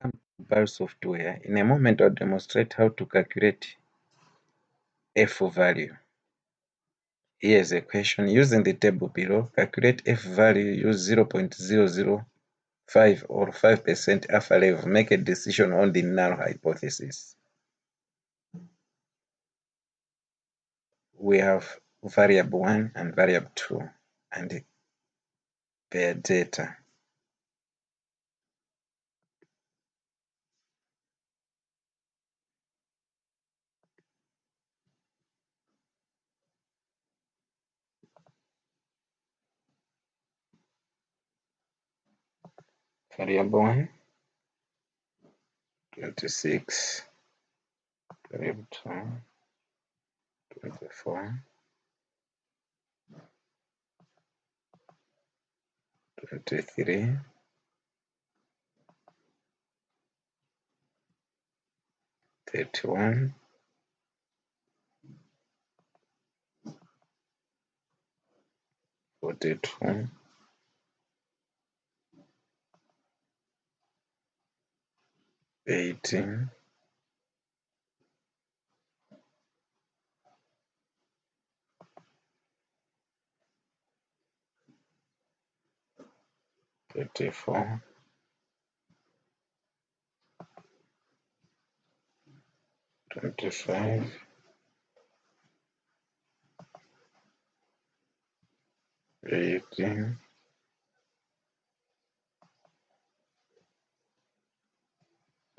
Welcome to BarEl Software. In a moment, I'll demonstrate how to calculate F value. Here's a question. Using the table below, calculate F value, use 0.005 or 5% alpha level. Make a decision on the null hypothesis. We have variable 1 and variable 2 and their data. Variable 1, 26, variable 2, 24, 23, 31, 42, 18, 34, 25, 18,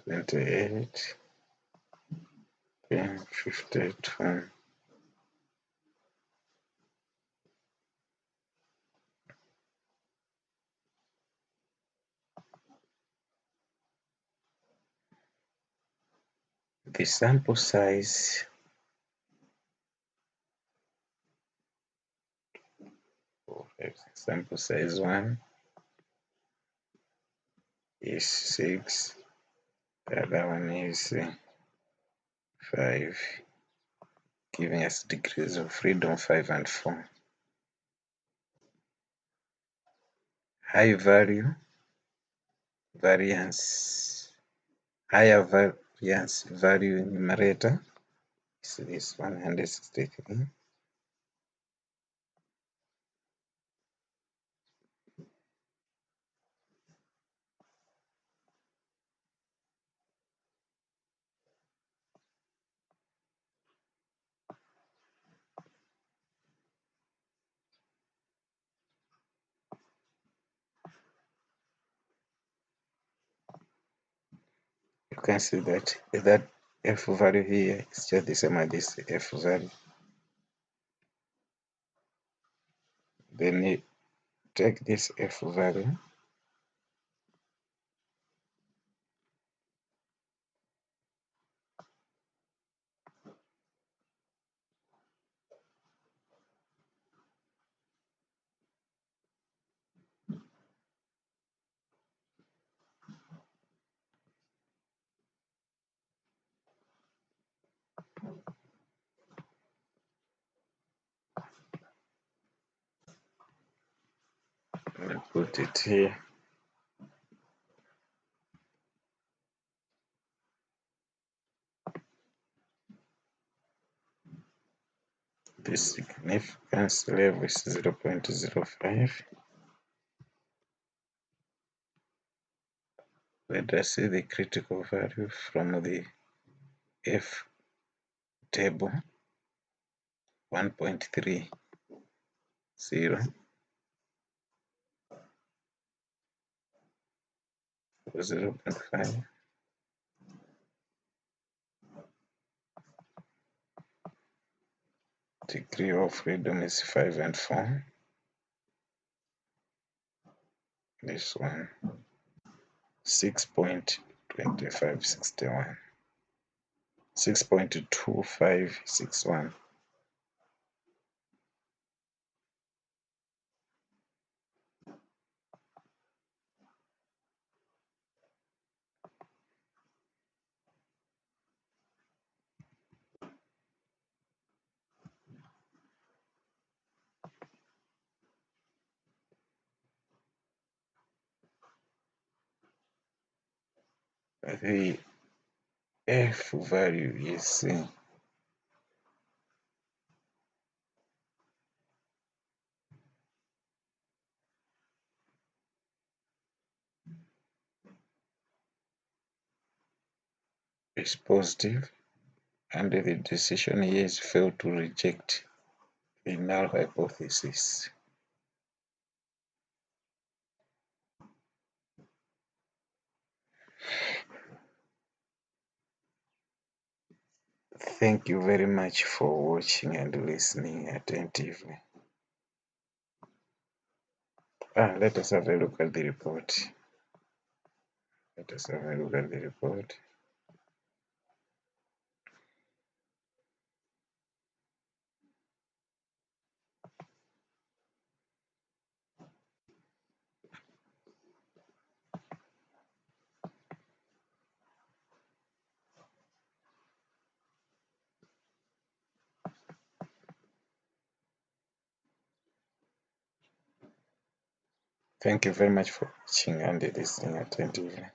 28, 52. The sample size sample size 1 is 6, the other one is 5, giving us degrees of freedom 5 and 4. High value variance, higher variance value in numerator is this 163. You can see that F value here is just the same as this F value. Then you take this F value, and put it here. The significance level is 0.05. Let us see the critical value from the F table. 1.30, 0.5, degree of freedom is 5 and 4. This one 6.2561, 6.2561. the f value is positive, and the decision here is failed to reject the null hypothesis. Thank you very much for watching and listening attentively. Let us have a look at the report. Let us have a look at the report. Thank you very much for watching and listening attentively.